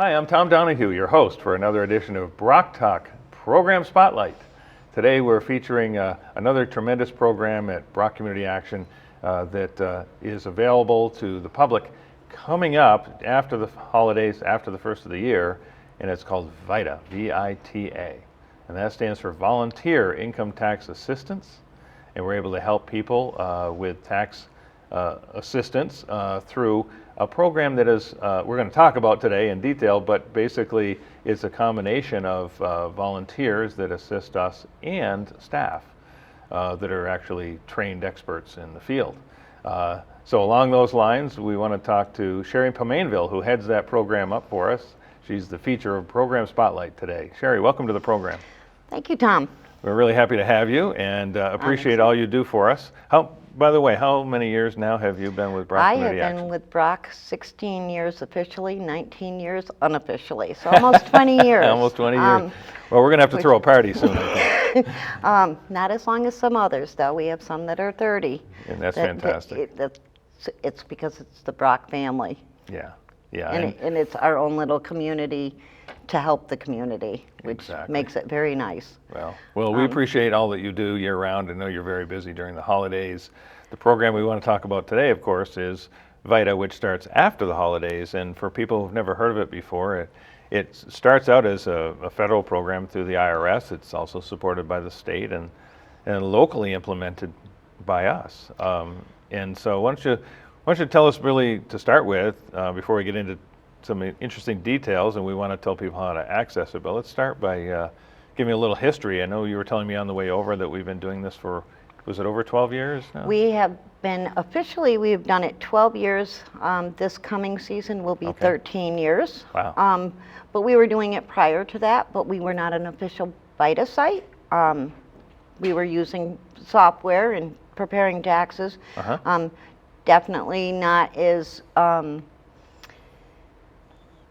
Hi, I'm Tom Donahue, your host for another edition of BROC Talk Program Spotlight. Today we're featuring another tremendous program at BROC Community Action that is available to the public coming up after the holidays, after the first of the year, and it's called VITA, V-I-T-A. And that stands for Volunteer Income Tax Assistance, and we're able to help people with tax assistance through a program that is, we're going to talk about today in detail, but basically it's a combination of volunteers that assist us and staff that are actually trained experts in the field. So along those lines, we want to talk to Sherrie Pomainville, who heads that program up for us. She's the feature of Program Spotlight today. Sherrie, welcome to the program. Thank you, Tom. We're really happy to have you and appreciate all you do for us. By the way, how many years now have you been with BROC Community Action? I have been with BROC 16 years officially, 19 years unofficially, so almost 20 years. Almost 20 years. Well, we're going to have to throw a party soon, I think. Not as long as some others, though. We have some that are 30. And that's fantastic. It's because it's the BROC family. Yeah, yeah. And it's our own little community to help the community, which Exactly. makes it very nice. Well, we appreciate all that you do year-round. I know you're very busy during the holidays. The program we want to talk about today, of course, is VITA, which starts after the holidays. And for people who've never heard of it before, it starts out as a federal program through the IRS. It's also supported by the state and locally implemented by us. And so why don't you tell us really to start with, before we get into some interesting details, and we want to tell people how to access it, but let's start by giving a little history. I know you were telling me on the way over that we've been doing this for, was it over 12 years now? We have been, officially, we've done it 12 years. This coming season will be 13 years. Wow. But we were doing it prior to that, but we were not an official VITA site. We were using software and preparing taxes. Definitely not as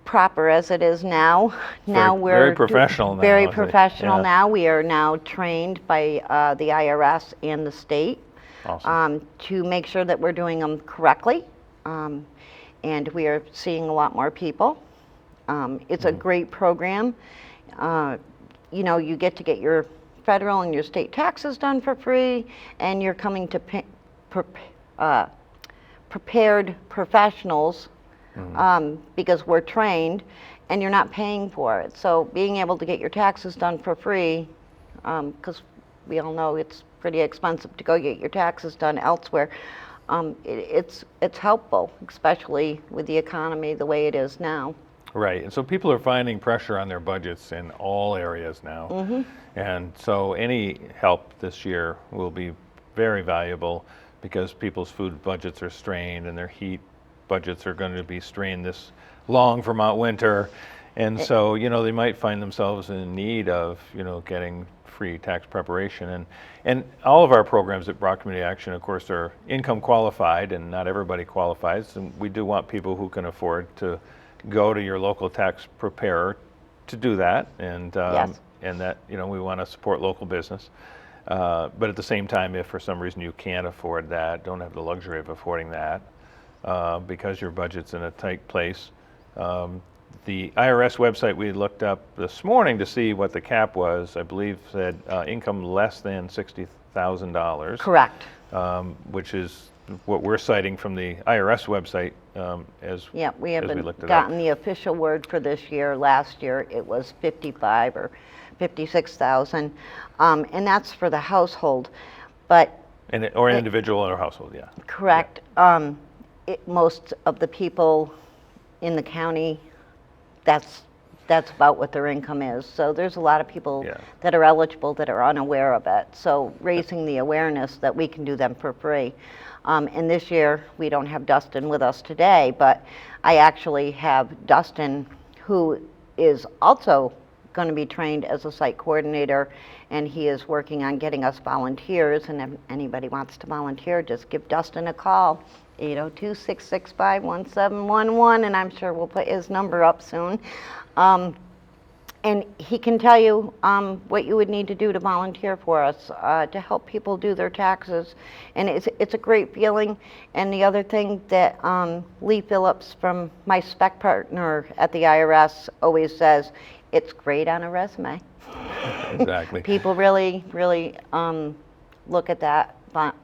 proper as it is now. Now we're very professional now. Very professional now. We are now trained by the IRS and the state. Awesome. To make sure that we're doing them correctly. And we are seeing a lot more people. It's a great program. You know, you get to get your federal and your state taxes done for free, and you're coming to prepared professionals because we're trained, and you're not paying for it. So being able to get your taxes done for free, because we all know it's pretty expensive to go get your taxes done elsewhere, it's helpful, especially with the economy the way it is now. Right, and so people are finding pressure on their budgets in all areas now. And so any help this year will be very valuable because people's food budgets are strained and their heat budgets are going to be strained this long Vermont winter. And so, you know, they might find themselves in need of, you know, getting free tax preparation. And all of our programs at BROC Community Action, of course, are income qualified, and not everybody qualifies. And we do want people who can afford to go to your local tax preparer to do that. And and that, you know, we want to support local business. But at the same time, if for some reason you can't afford that, don't have the luxury of affording that, because your budget's in a tight place, the IRS website we looked up this morning to see what the cap was, I believe said income less than $60,000. Correct. Which is what we're citing from the IRS website we haven't gotten the official word for this year. Last year it was 55 or 56,000, and that's for the household. But or individual or household, yeah. Correct. Most of the people in the county, that's about what their income is. So there's a lot of people that are eligible that are unaware of it. So raising the awareness that we can do them for free. And this year we don't have Dustin with us today, but I actually have Dustin, who is also going to be trained as a site coordinator, and he is working on getting us volunteers. And if anybody wants to volunteer, just give Dustin a call, 802-665-1711, and I'm sure we'll put his number up soon. And he can tell you what you would need to do to volunteer for us, to help people do their taxes. And it's a great feeling. And the other thing that Lee Phillips, from my spec partner at the IRS, always says, it's great on a resume. Exactly. People really, really look at that,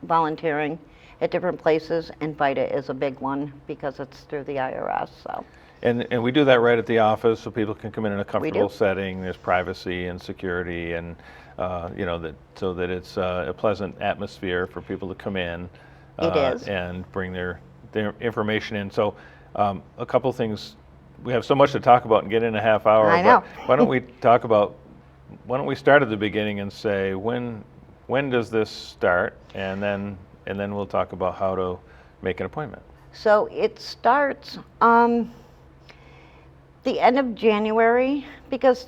volunteering at different places, and VITA is a big one because it's through the IRS. So. And we do that right at the office, so people can come in a comfortable setting. There's privacy and security, and so that it's a pleasant atmosphere for people to come in. It is. And bring their information in. So a couple things. We have so much to talk about and get in a half hour. I know. Why don't we start at the beginning and say when does this start, and then we'll talk about how to make an appointment. So it starts the end of January, because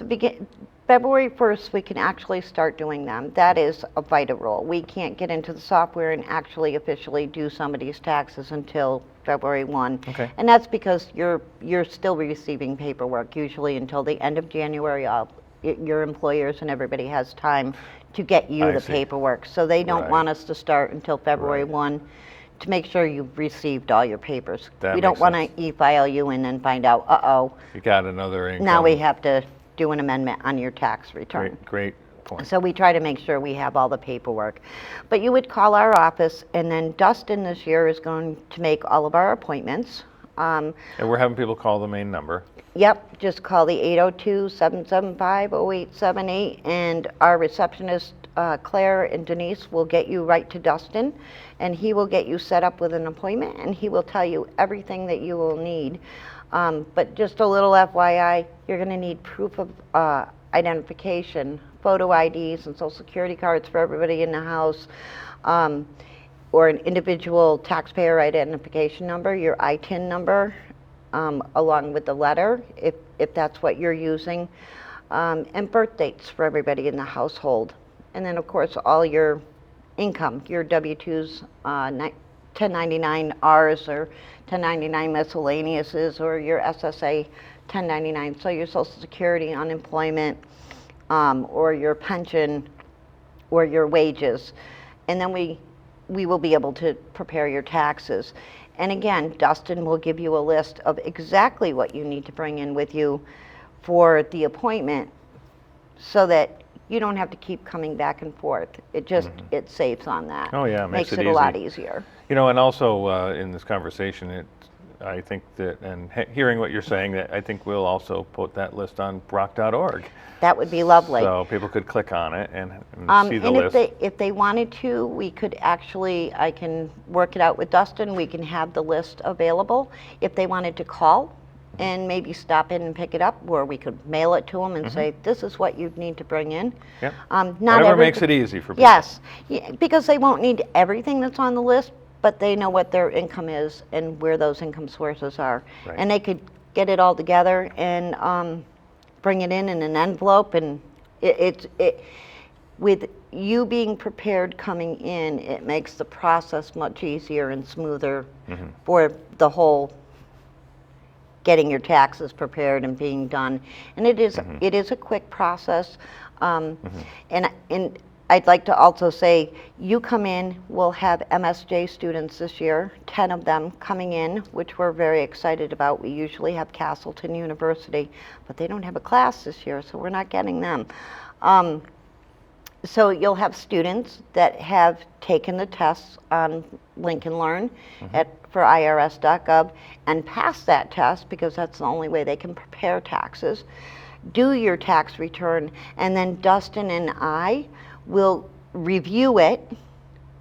February 1st we can actually start doing them. That is a VITA rule. We can't get into the software and actually officially do somebody's taxes until February 1. Okay. And that's because you're still receiving paperwork usually until the end of January. Your employers and everybody has time to get you the paperwork. So they don't want us to start until February 1 to make sure you've received all your papers. We don't want to e-file you and then find out, uh-oh, you got another income. now we have to do an amendment on your tax return. Great point. So we try to make sure we have all the paperwork. But you would call our office, and then Dustin this year is going to make all of our appointments. And we're having people call the main number. Yep, just call the 802-775-0878, and our receptionist, Claire and Denise, will get you right to Dustin, and he will get you set up with an appointment, and he will tell you everything that you will need. But just a little FYI, you're going to need proof of identification, photo IDs and social security cards for everybody in the house, or an individual taxpayer identification number, your ITIN number, along with the letter, if that's what you're using, and birth dates for everybody in the household. And then, of course, all your income, your W-2s, 1099-Rs or 1099 miscellaneouses, or your SSA 1099, so your Social Security, unemployment, or your pension, or your wages. And then we will be able to prepare your taxes. And again, Dustin will give you a list of exactly what you need to bring in with you for the appointment, so that you don't have to keep coming back and forth. It just, it saves on that. Oh yeah, makes it a lot easier. You know, and also in this conversation, I think that, and hearing what you're saying, that I think we'll also put that list on BROC.org. That would be lovely. So people could click on it and see the and list. if they wanted to, we could actually, I can work it out with Dustin. We can have the list available. If they wanted to call and maybe stop in and pick it up, or we could mail it to them and say, this is what you need to bring in. Yep. Not Whatever makes it easy for people. Yes, because they won't need everything that's on the list, but they know what their income is and where those income sources are. Right. And they could get it all together and bring it in an envelope, and with you being prepared coming in, it makes the process much easier and smoother for the whole getting your taxes prepared and being done. And it is a quick process. And I'd like to also say, you come in, we'll have MSJ students this year, 10 of them coming in, which we're very excited about. We usually have Castleton University, but they don't have a class this year, so we're not getting them. So you'll have students that have taken the tests on Lincoln Learn for IRS.gov and passed that test, because that's the only way they can prepare taxes. Do your tax return, and then Dustin and I will review it.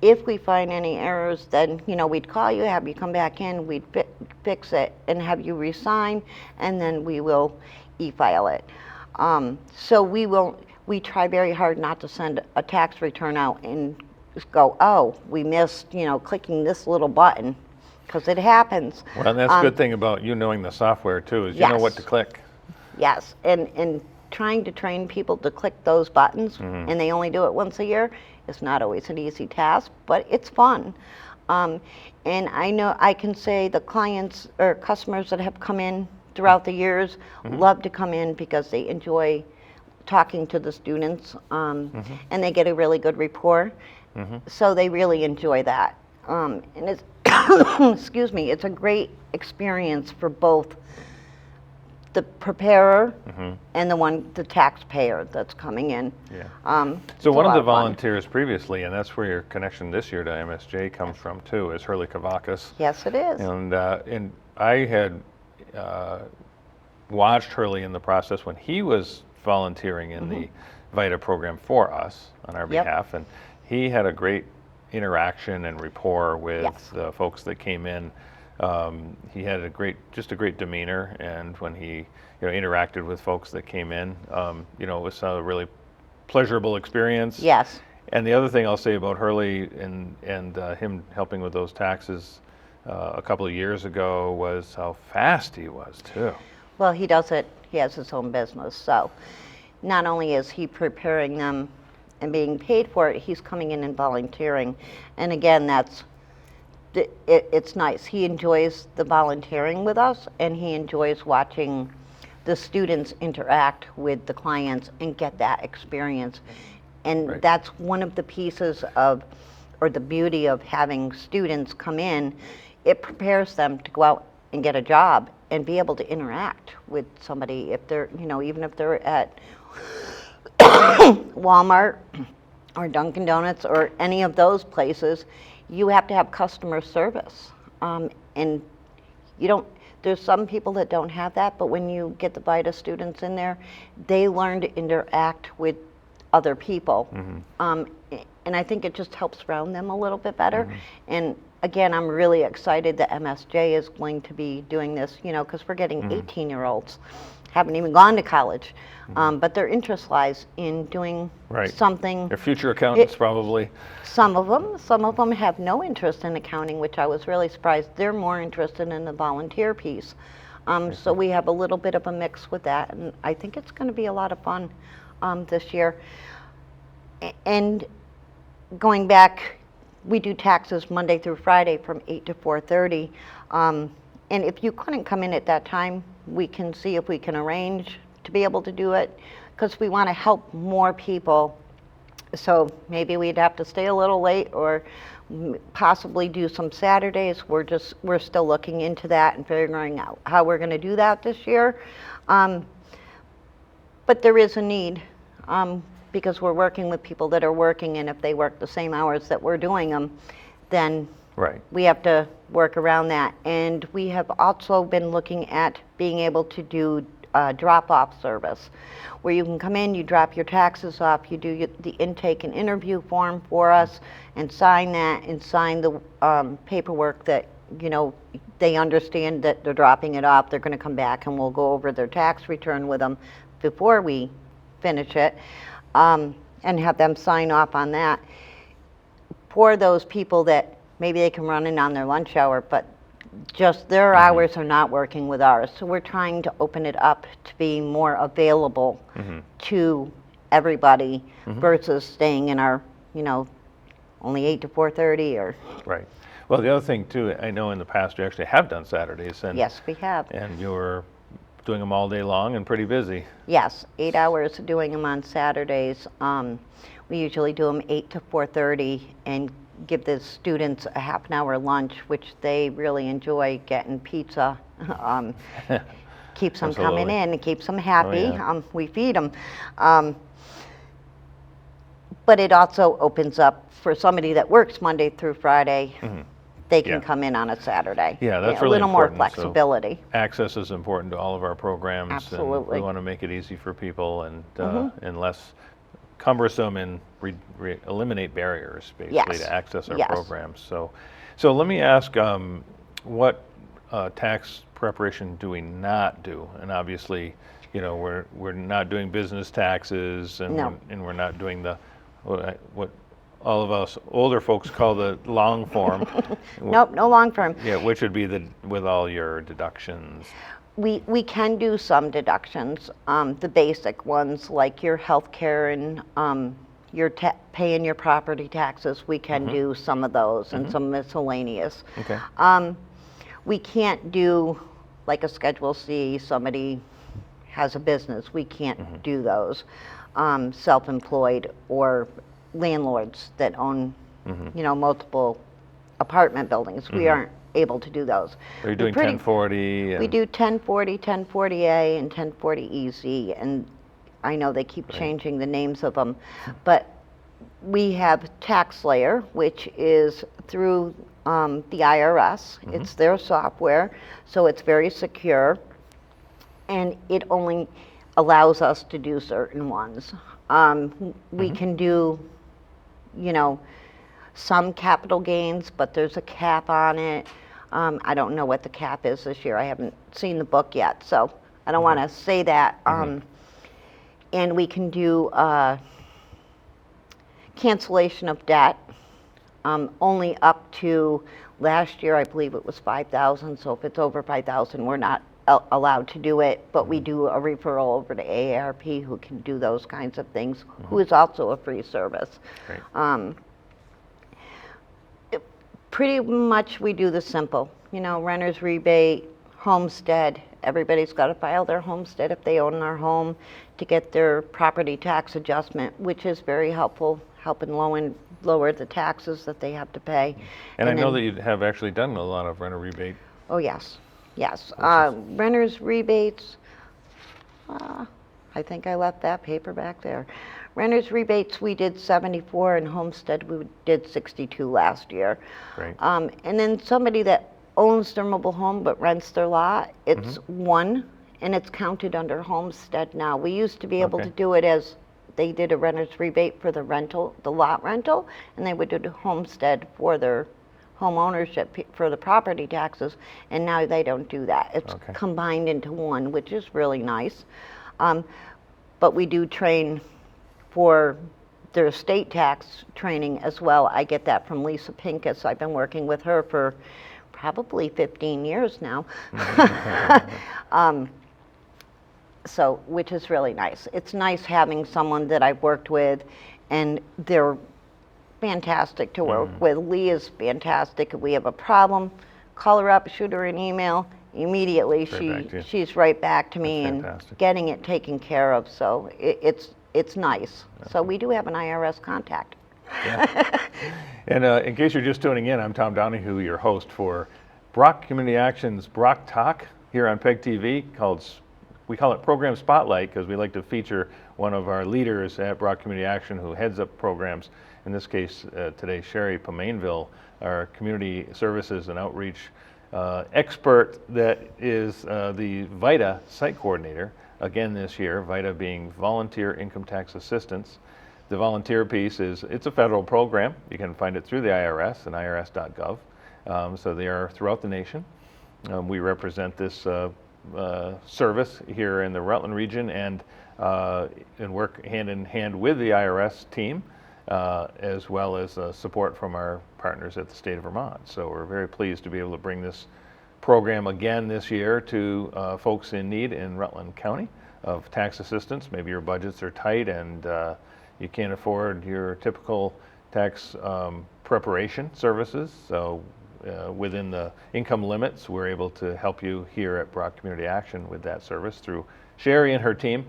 If we find any errors, then we'd call you, have you come back in, we'd fix it and have you resign, and then we will e-file it. So we try very hard not to send a tax return out and just go, oh, we missed clicking this little button, because it happens. Well, and that's the good thing about you knowing the software too, is you know what to click. Yes, and trying to train people to click those buttons, and they only do it once a year, is not always an easy task, but it's fun. And I know I can say the clients or customers that have come in throughout the years love to come in because they enjoy talking to the students, and they get a really good rapport. So they really enjoy that. And it's, excuse me, it's a great experience for both the preparer and the taxpayer that's coming in. Yeah. So one of the volunteers previously, and that's where your connection this year to MSJ comes from too, is Hurley Kavakis. Yes, it is. And I had watched Hurley in the process when he was volunteering in the VITA program for us on our behalf, and he had a great interaction and rapport with the folks that came in. He had just a great demeanor, and when he interacted with folks that came in, it was a really pleasurable experience. Yes. And the other thing I'll say about Hurley and him helping with those taxes a couple of years ago was how fast he was too. Well, he does it. He has his own business, so not only is he preparing them and being paid for it, he's coming in and volunteering. And again, it's nice. He enjoys the volunteering with us, and he enjoys watching the students interact with the clients and get that experience. And that's one of the pieces of, or the beauty of having students come in. It prepares them to go out and get a job and be able to interact with somebody. If they're, even if they're at Walmart or Dunkin' Donuts or any of those places, you have to have customer service. And there's some people that don't have that, but when you get the VITA students in there, they learn to interact with other people. And I think it just helps round them a little bit better. And again, I'm really excited that MSJ is going to be doing this, because we're getting 18-year-olds, haven't even gone to college, but their interest lies in doing something. They're future accountants, probably. Some of them have no interest in accounting, which I was really surprised. They're more interested in the volunteer piece. So we have a little bit of a mix with that, and I think it's going to be a lot of fun this year. And going back, we do taxes Monday through Friday from 8 to 4:30. And if you couldn't come in at that time, we can see if we can arrange to be able to do it, because we want to help more people. So maybe we'd have to stay a little late, or possibly do some Saturdays. We're still looking into that and figuring out how we're going to do that this year. But there is a need, because we're working with people that are working, and if they work the same hours that we're doing them, then we have to work around that. And we have also been looking at being able to do drop-off service, where you can come in, you drop your taxes off, you do the intake and interview form for us, and sign that, and sign the paperwork that they understand that they're dropping it off. They're going to come back, and we'll go over their tax return with them before we finish it, and have them sign off on that. For those people that maybe they can run in on their lunch hour, but just their hours are not working with ours. So we're trying to open it up to be more available to everybody, versus staying in our, only 8 to 4:30 or. Right. Well, the other thing too, I know in the past you actually have done Saturdays. And yes, we have. And you're doing them all day long and pretty busy. Yes, 8 hours doing them on Saturdays. We usually do them 8 to 4:30 and give the students a half an hour lunch, which they really enjoy, getting pizza. Keeps them coming in and keeps them happy. We feed them. But it also opens up for somebody that works Monday through Friday. They can come in on a Saturday. Yeah, that's really a little important. more flexibility. So access is important to all of our programs. Absolutely. And we want to make it easy for people and less cumbersome, and eliminate barriers basically to access our programs. So let me ask, what tax preparation do we not do? And obviously, we're not doing business taxes, and we're not doing the what all of us older folks call the long form. Nope, no long form. Yeah, which would be with all your deductions. We can do some deductions, the basic ones like your health care and your paying your property taxes. We can do some of those, and some miscellaneous. Okay. We can't do like a Schedule C, somebody has a business. We can't do those. Self-employed or landlords that own, multiple apartment buildings. We aren't able to do those. Are you doing 1040? We do 1040, 1040A, and 1040EZ, and I know they keep changing the names of them, but we have TaxSlayer, which is through the IRS. It's their software, so it's very secure, and it only allows us to do certain ones. We can do, some capital gains, but there's a cap on it. I don't know what the cap is this year. I haven't seen the book yet, so I don't want to say that. And we can do cancellation of debt, only up to last year, I believe it was 5,000. So if it's over 5,000, we're not allowed to do it, but we do a referral over to AARP, who can do those kinds of things, who is also a free service. Pretty much we do the simple, renter's rebate, homestead. Everybody's got to file their homestead if they own their home to get their property tax adjustment, which is very helpful, helping lower the taxes that they have to pay. And I know that you have actually done a lot of renter rebate. Oh, yes. Renter's rebates, I think I left that paper back there. Renter's rebates, we did 74, and homestead, we did 62 last year. Great. And then somebody that owns their mobile home but rents their lot, it's one, and it's counted under homestead now. We used to be able to do it as they did a renter's rebate for the rental, the lot rental, and they would do the homestead for their home ownership for the property taxes, and now they don't do that. It's combined into one, which is really nice. But we do train for their estate tax training as well. I get that from Lisa Pincus. I've been working with her for probably 15 years now. So, which is really nice. It's nice having someone that I've worked with, and they're fantastic to work with. Lee is fantastic. If we have a problem, call her up, shoot her an email. Immediately, she's right back to me and getting it taken care of. So it's nice. So we do have an IRS contact. And in case you're just tuning in, I'm Tom Donahue, your host for BROC Community Action's BROC Talk here on PEG TV. We call it Program Spotlight because we like to feature one of our leaders at BROC Community Action who heads up programs. In this case, today, Sherrie Pomainville, our community services and outreach expert that is the VITA site coordinator again this year, VITA being Volunteer Income Tax Assistance. The volunteer piece it's a federal program. You can find it through the IRS and irs.gov. So they are throughout the nation. We represent this service here in the Rutland region and work hand in hand with the IRS team, as well as support from our partners at the state of Vermont. So we're very pleased to be able to bring this program again this year to folks in need in Rutland County of tax assistance. Maybe your budgets are tight and you can't afford your typical tax preparation services. So within the income limits, we're able to help you here at BROC Community Action with that service through Sherrie and her team.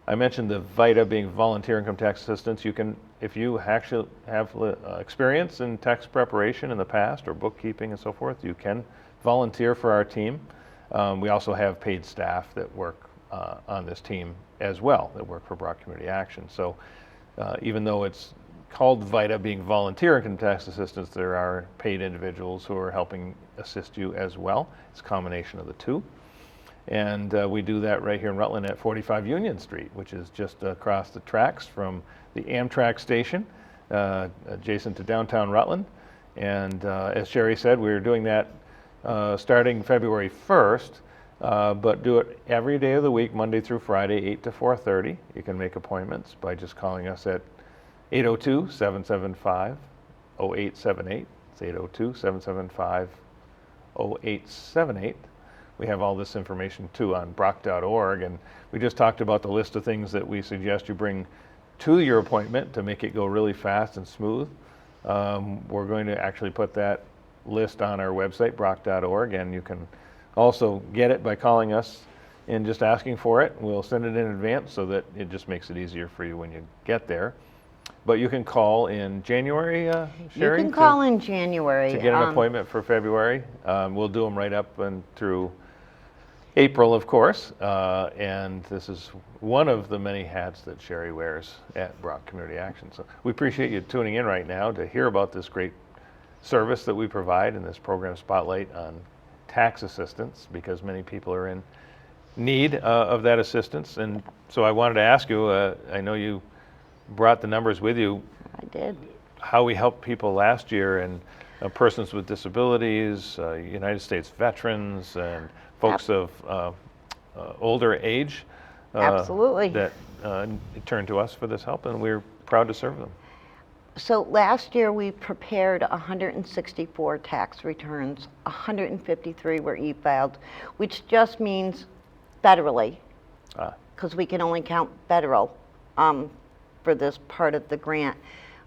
I mentioned the VITA being Volunteer Income Tax Assistance. You can, if you actually have experience in tax preparation in the past or bookkeeping and so forth, you can volunteer for our team. We also have paid staff that work on this team as well, that work for BROC Community Action. So even though it's called VITA being Volunteer Income Tax Assistance, there are paid individuals who are helping assist you as well. It's a combination of the two. And we do that right here in Rutland at 45 Union Street, which is just across the tracks from the Amtrak station, adjacent to downtown Rutland. And as Sherrie said, we're doing that starting February 1st, but do it every day of the week, Monday through Friday, 8 to 4:30. You can make appointments by just calling us at 802-775-0878. It's 802-775-0878. We have all this information too on broc.org, and we just talked about the list of things that we suggest you bring to your appointment to make it go really fast and smooth. We're going to actually put that list on our website, broc.org, and you can also get it by calling us and just asking for it. We'll send it in advance so that it just makes it easier for you when you get there. But you can call in January, Sherrie? You can call in January. To get an appointment for February. We'll do them right up and through April, of course. And this is one of the many hats that Sherrie wears at BROC Community Action. So we appreciate you tuning in right now to hear about this great service that we provide in this program Spotlight on tax assistance, because many people are in need of that assistance. And so I wanted to ask you, I know you brought the numbers with you. I did. How we helped people last year, and persons with disabilities, United States veterans, and folks of older age. Absolutely. That turned to us for this help, and we're proud to serve them. So last year we prepared 164 tax returns, 153 were e-filed, which just means federally, because we can only count federal for this part of the grant.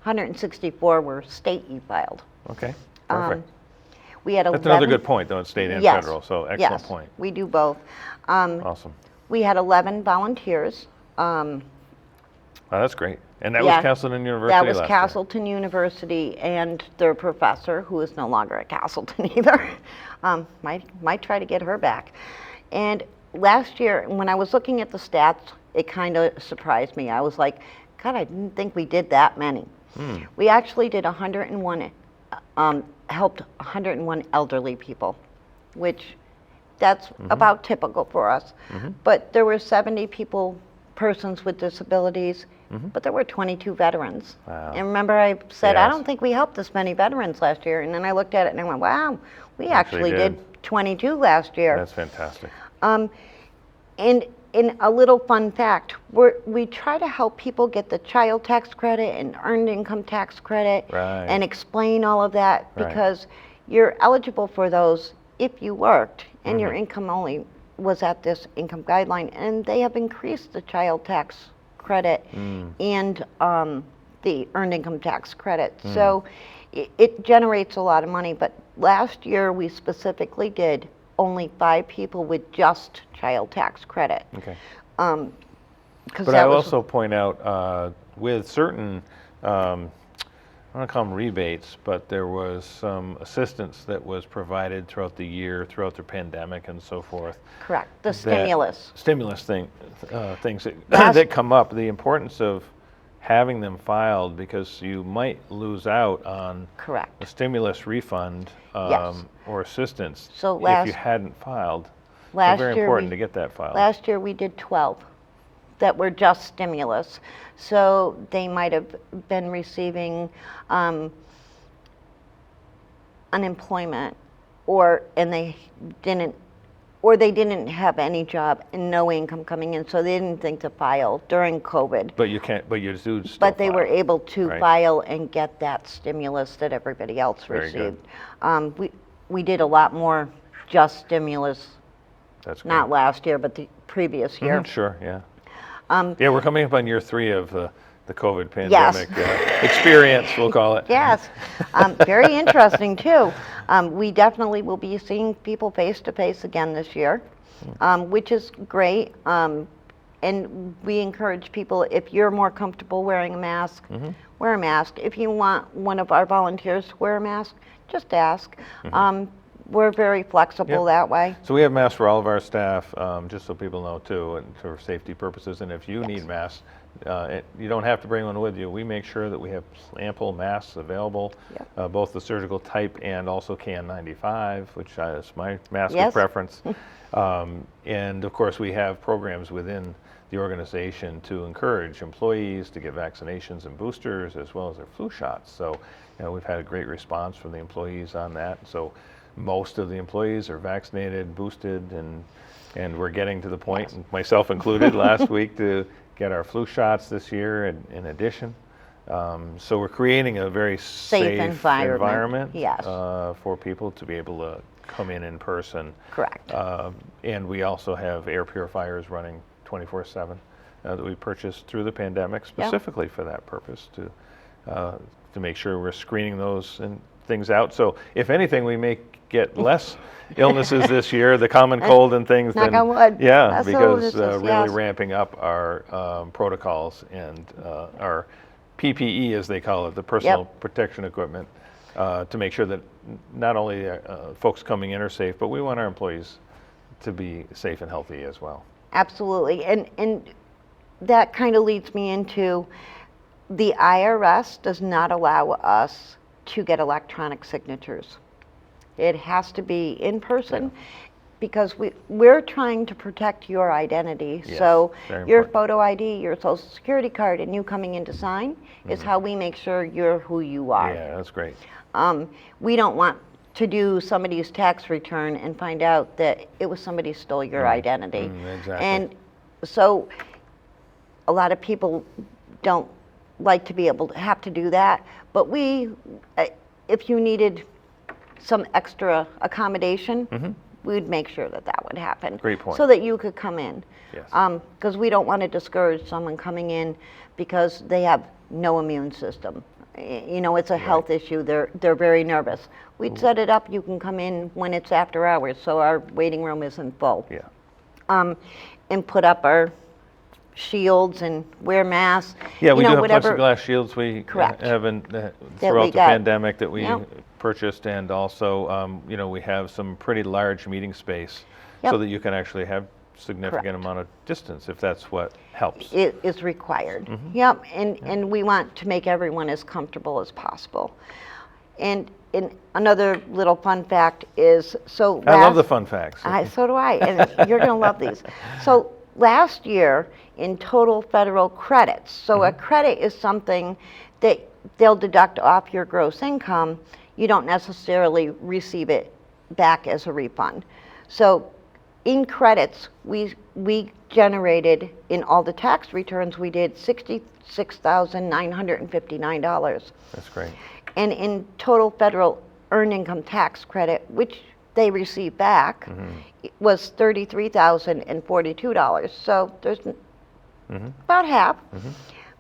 164 were state e-filed. Okay, perfect. We had 11, that's another good point, though, it's state and federal, so excellent point. We do both. Awesome. We had 11 volunteers. That's great. And that was Castleton University That was last Castleton University, and their professor, who is no longer at Castleton either. Might try to get her back. And last year, when I was looking at the stats, it kind of surprised me. I was like, God, I didn't think we did that many. We actually did 101, helped 101 elderly people, which that's about typical for us. But there were 70 persons with disabilities, but there were 22 veterans. Wow. And remember I said, I don't think we helped this many veterans last year. And then I looked at it and I went, wow, we actually did 22 last year. That's fantastic. And in a little fun fact, we try to help people get the child tax credit and earned income tax credit and explain all of that, because you're eligible for those if you worked and your income only was at this income guideline, and they have increased the child tax credit and the earned income tax credit. So it generates a lot of money, but last year we specifically did only 5 people with just child tax credit. Okay. But I also point out with certain, I don't want to call them rebates, but there was some assistance that was provided throughout the year, throughout the pandemic and so forth. Correct. The stimulus. Stimulus things that come up, the importance of having them filed, because you might lose out on a stimulus refund or assistance if you hadn't filed. So very important to get that filed. Last year we did 12 that were just stimulus. So they might have been receiving unemployment, or they didn't have any job and no income coming in, so they didn't think to file during COVID. But you can't. But you do still But they file, were able to file and get that stimulus that everybody else received. We did a lot more just stimulus. That's great. Not last year, but the previous year. Sure. Yeah. We're coming up on year 3 of the COVID pandemic experience, we'll call it. Yes, very interesting too. We definitely will be seeing people face to face again this year, which is great. And we encourage people, if you're more comfortable wearing a mask, wear a mask. If you want one of our volunteers to wear a mask, just ask. We're very flexible that way. So we have masks for all of our staff, just so people know too, and for safety purposes. And if you need masks, you don't have to bring one with you. We make sure that we have ample masks available, both the surgical type and also KN95, which is my mask of preference. And of course, we have programs within the organization to encourage employees to get vaccinations and boosters, as well as their flu shots. So we've had a great response from the employees on that. So most of the employees are vaccinated, boosted, and we're getting to the point, myself included, last week to get our flu shots this year in addition. So we're creating a very safe environment for people to be able to come in person. Correct. And we also have air purifiers running 24/7 that we purchased through the pandemic specifically for that purpose, to make sure we're screening those things out. So if anything, we may get less illnesses this year, the common cold and things. Knock on wood. Yeah, Less because illnesses, really yes. ramping up our protocols and our PPE, as they call it, the personal protection equipment, to make sure that not only folks coming in are safe, but we want our employees to be safe and healthy as well. Absolutely, and that kind of leads me into the IRS does not allow us to get electronic signatures. It has to be in person because we're trying to protect your identity. Yes, so very your important. photo ID, your social security card, and you coming in to sign is how we make sure you're who you are. Yeah, that's great. We don't want to do somebody's tax return and find out that it was somebody stole your identity. Exactly. And so a lot of people don't like to be able to have to do that, but if you needed some extra accommodation, we'd make sure that that would happen. Great point. So that you could come in. Yes. Because we don't want to discourage someone coming in because they have no immune system. You know, it's a health issue. They're very nervous. We'd set it up. You can come in when it's after hours, so our waiting room isn't full. Yeah. And put up our shields and wear masks. Yeah, we do have whatever. plexiglass shields we Correct. haven't we throughout the got. pandemic that we Yep. purchased, and also we have some pretty large meeting space so Yep. that you can actually have significant Correct. amount of distance if that's what helps. It is required. Yep, and we want to make everyone as comfortable as possible. And another little fun fact is, so I love the fun facts. so do I, and you're going to love these. So last year, in total federal credits, so a credit is something that they'll deduct off your gross income. You don't necessarily receive it back as a refund. So in credits, we generated, in all the tax returns we did, $66,959. That's great. And in total federal earned income tax credit, which they receive back, it was $33,042. So there's about half.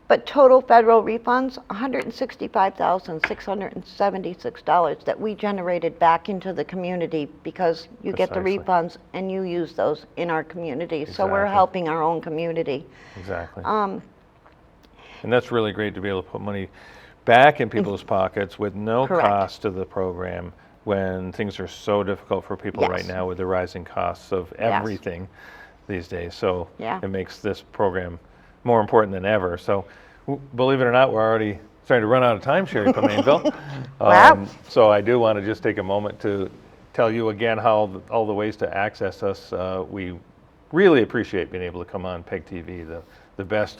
But total federal refunds, $165,676 that we generated back into the community because you get the Precisely. refunds and you use those in our community. So we're Exactly. helping our own community. Exactly. And that's really great to be able to put money back in people's pockets with no Correct. cost to the program when things are so difficult for people right Yes. now with the rising costs of everything these days. So Yeah. it makes this program more important than ever. So believe it or not, we're already starting to run out of time, Sherrie Pomainville. Wow. So I do want to just take a moment to tell you again how all the ways to access us. We really appreciate being able to come on PEG TV, the best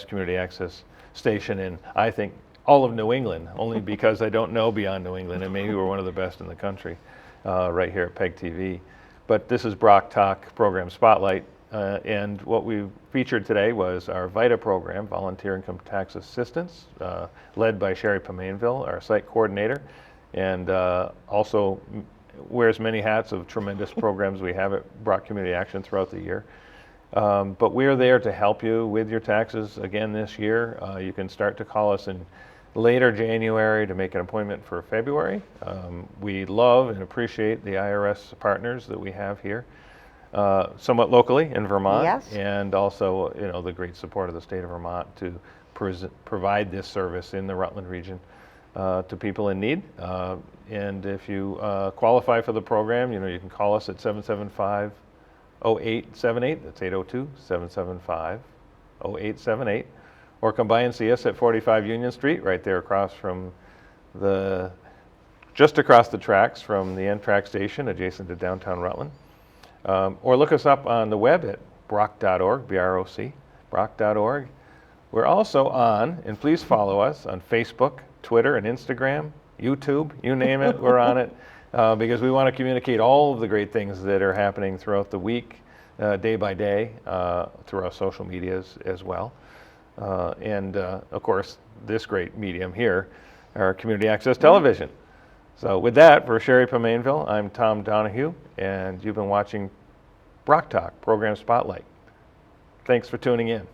community access station in, I think, all of New England, only because I don't know beyond New England, and maybe we're one of the best in the country right here at PEG TV. But this is BROC Talk Program Spotlight, and what we featured today was our VITA program, Volunteer Income Tax Assistance, led by Sherrie Pomainville, our site coordinator, and also wears many hats of tremendous programs we have at BROC Community Action throughout the year. But we are there to help you with your taxes again this year. You can start to call us in later January to make an appointment for February. We love and appreciate the IRS partners that we have here, somewhat locally in Vermont, Yes. and also the great support of the state of Vermont to provide this service in the Rutland region to people in need. And if you qualify for the program, you can call us at 775-0878. That's 802-775-0878. Or come by and see us at 45 Union Street, right there across from just across the tracks from the Amtrak station, adjacent to downtown Rutland. Or look us up on the web at broc.org, B-R-O-C, broc.org. We're also on, and please follow us on Facebook, Twitter, and Instagram, YouTube, you name it, we're on it, because we want to communicate all of the great things that are happening throughout the week, day by day, through our social medias as well. And of course, this great medium here, our Community Access Television. So with that, for Sherrie Pomainville, I'm Tom Donahue, and you've been watching BROC Talk Program Spotlight. Thanks for tuning in.